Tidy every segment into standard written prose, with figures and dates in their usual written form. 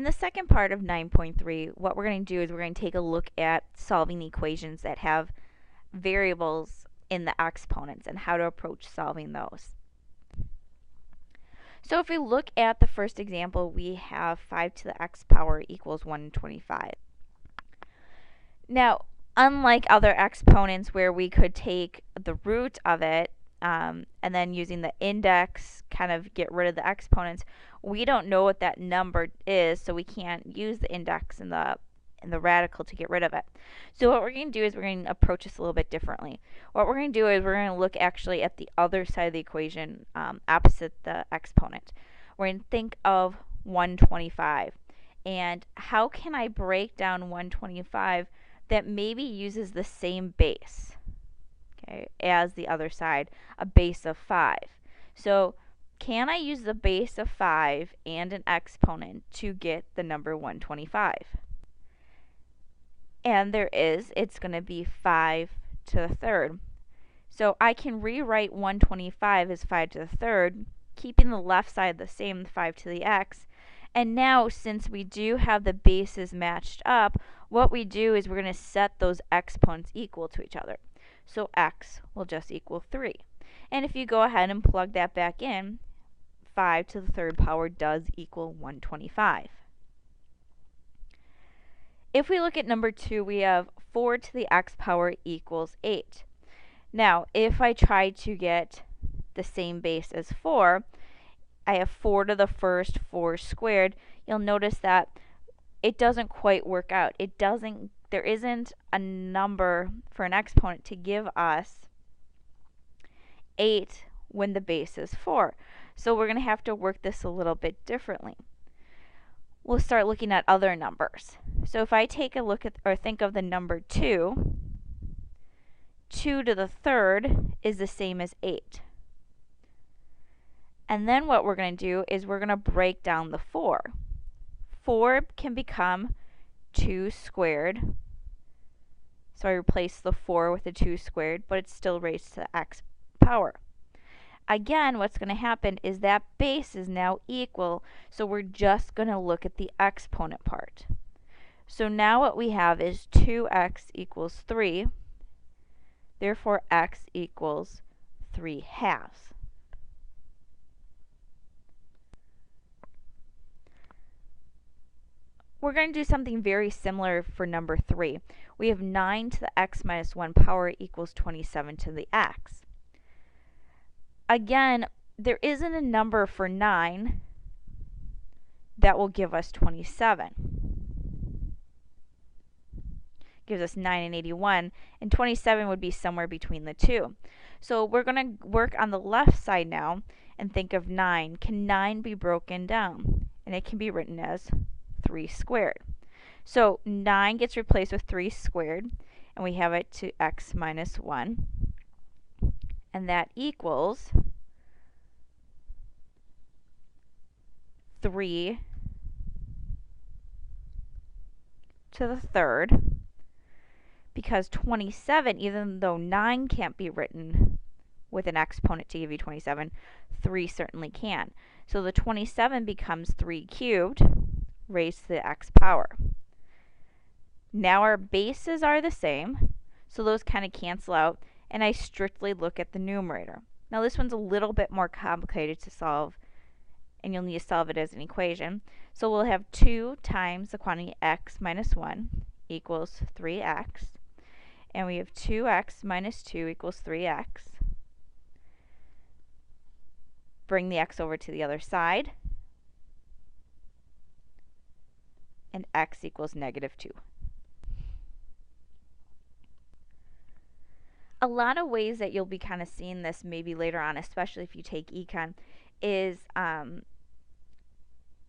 In the second part of 9.3, what we're going to do is we're going to take a look at solving equations that have variables in the exponents and how to approach solving those. So if we look at the first example, we have 5 to the x power equals 125. Now, unlike other exponents where we could take the root of it and then using the index kind of get rid of the exponents, we don't know what that number is, so we can't use the index and the radical to get rid of it. So what we're going to do is we're going to approach this a little bit differently. What we're going to do is we're going to look actually at the other side of the equation, opposite the exponent. We're going to think of 125. And how can I break down 125 that maybe uses the same base, okay, as the other side, a base of 5. So can I use the base of 5 and an exponent to get the number 125? And there is, it's going to be 5 to the third. So I can rewrite 125 as 5 to the third, keeping the left side the same, 5 to the x. And now, since we do have the bases matched up, what we do is we're going to set those exponents equal to each other. So x will just equal 3. And if you go ahead and plug that back in, 5 to the third power does equal 125. If we look at number 2, we have 4 to the x power equals 8. Now, if I try to get the same base as 4, I have 4 to the first, 4 squared. You'll notice that it doesn't quite work out. There isn't a number for an exponent to give us 8 when the base is 4. So we're going to have to work this a little bit differently. We'll start looking at other numbers. So if I take a look at, or think of the number 2, 2 to the third is the same as 8. And then what we're going to do is we're going to break down the 4. 4 can become 2 squared. So I replace the 4 with the 2 squared, but it's still raised to the x power. Again, what's going to happen is that base is now equal, so we're just going to look at the exponent part. So now what we have is 2x equals 3. Therefore, x equals 3 halves. We're going to do something very similar for number 3. We have 9 to the x minus 1 power equals 27 to the x. Again, there isn't a number for 9 that will give us 27. Gives us 9 and 81, and 27 would be somewhere between the two. So we're going to work on the left side now and think of 9. Can 9 be broken down? And it can be written as 3 squared. So 9 gets replaced with 3 squared, and we have it to x minus 1. And that equals 3 to the third, because 27, even though 9 can't be written with an exponent to give you 27, 3 certainly can. So the 27 becomes 3 cubed raised to the x power. Now our bases are the same, so those kind of cancel out, and I strictly look at the numerator. Now this one's a little bit more complicated to solve, and you'll need to solve it as an equation. So we'll have 2 times the quantity x minus 1 equals 3x, and we have 2x minus 2 equals 3x. Bring the x over to the other side, and x equals negative 2. A lot of ways that you'll be kind of seeing this maybe later on, especially if you take econ, is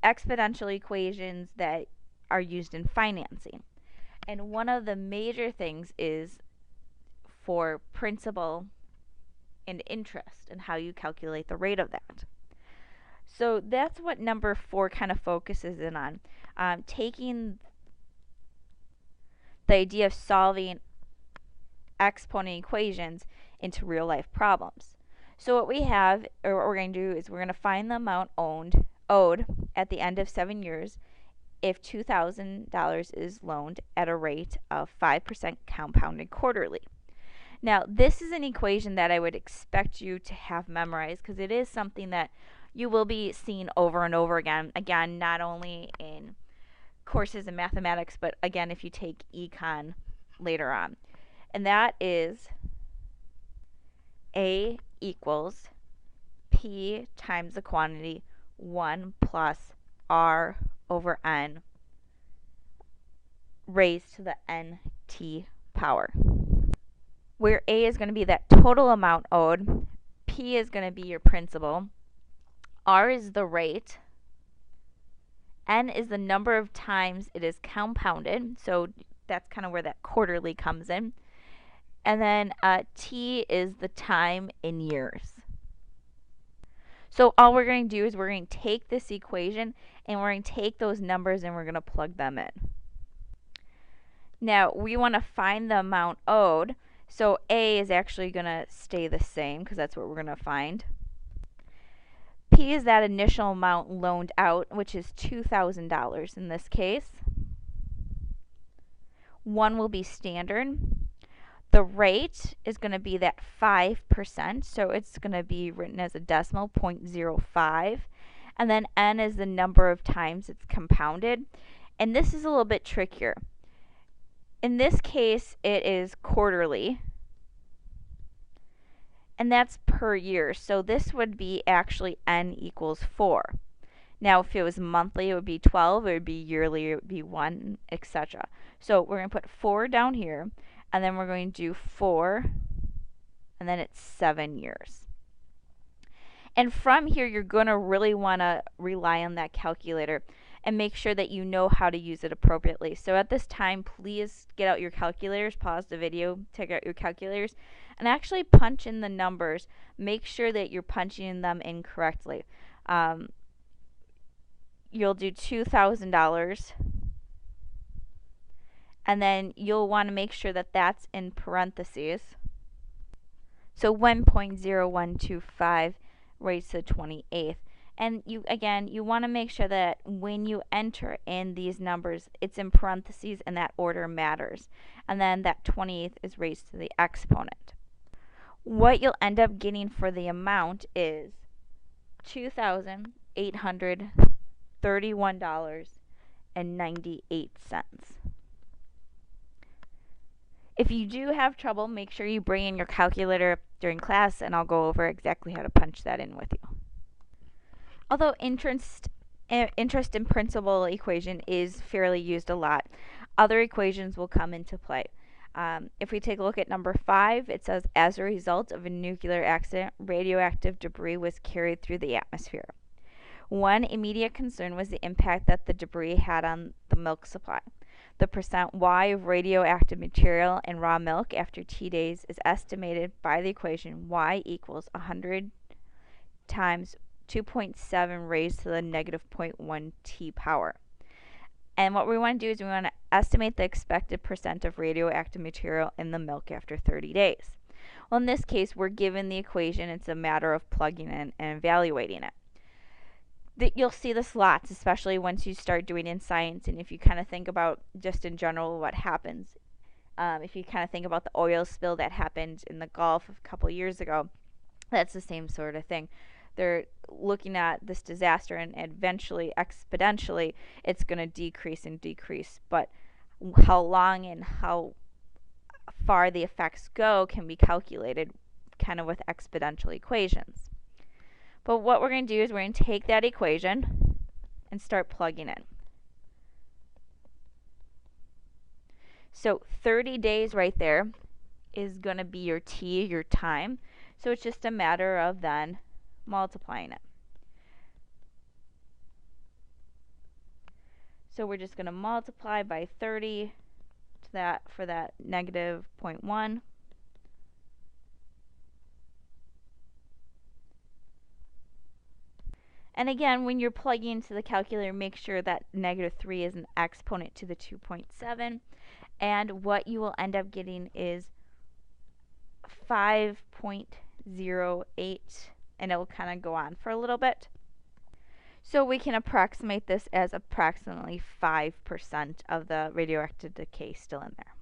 exponential equations that are used in financing. And one of the major things is for principal and interest and how you calculate the rate of that. So that's what number 4 kind of focuses in on, taking the idea of solving exponent equations into real life problems. So what we have, or what we're going to do, is we're going to find the amount owed at the end of 7 years if $2,000 is loaned at a rate of 5% compounded quarterly. Now, this is an equation that I would expect you to have memorized because it is something that you will be seeing over and over again. Again, not only in courses in mathematics, but again, if you take econ later on. And that is A equals P times the quantity 1 plus R over N raised to the NT power, where A is going to be that total amount owed, P is going to be your principal, R is the rate, N is the number of times it is compounded, so that's kind of where that quarterly comes in, and then T is the time in years. So all we're going to do is we're going to take this equation and we're going to take those numbers and we're going to plug them in. Now we want to find the amount owed, so A is actually going to stay the same because that's what we're going to find. P is that initial amount loaned out, which is $2,000 in this case. 1 will be standard. The rate is going to be that 5%, so it's going to be written as a decimal, 0.05. And then N is the number of times it's compounded. And this is a little bit trickier. In this case, it is quarterly, and that's per year. So this would be actually N equals 4. Now, if it was monthly, it would be 12. It would be yearly, it would be 1, etc. So we're going to put 4 down here, and then we're going to do 4, and then it's 7 years. And from here, you're going to really want to rely on that calculator and make sure that you know how to use it appropriately. So at this time, please get out your calculators, pause the video, take out your calculators, and actually punch in the numbers. Make sure that you're punching them in correctly. You'll do $2,000, and then you'll want to make sure that that's in parentheses. So 1.0125 raised to the 28th. And you want to make sure that when you enter in these numbers, it's in parentheses and that order matters. And then that 28th is raised to the exponent. What you'll end up getting for the amount is $2,831.98. If you do have trouble, make sure you bring in your calculator during class, and I'll go over exactly how to punch that in with you. Although interest and principal equation is fairly used a lot, other equations will come into play. If we take a look at number 5, it says, as a result of a nuclear accident, radioactive debris was carried through the atmosphere. One immediate concern was the impact that the debris had on the milk supply. The percent Y of radioactive material in raw milk after T days is estimated by the equation Y equals 100 times 2.7 raised to the negative 0.1 T power. And what we want to do is we want to estimate the expected percent of radioactive material in the milk after 30 days. Well, in this case, we're given the equation. It's a matter of plugging in and evaluating it. You'll see this lots, especially once you start doing in science, and if you kind of think about just in general what happens. If you kind of think about the oil spill that happened in the Gulf a couple years ago, that's the same sort of thing. They're looking at this disaster, and eventually, exponentially, it's going to decrease and decrease. But how long and how far the effects go can be calculated kind of with exponential equations. But what we're going to do is we're going to take that equation and start plugging in. So 30 days right there is going to be your T, your time. So it's just a matter of then multiplying it. So we're just going to multiply by 30 to that for that negative 0.1. And again, when you're plugging into the calculator, make sure that negative 3 is an exponent to the 2.7. And what you will end up getting is 5.08, and it will kind of go on for a little bit. So we can approximate this as approximately 5% of the radioactive decay still in there.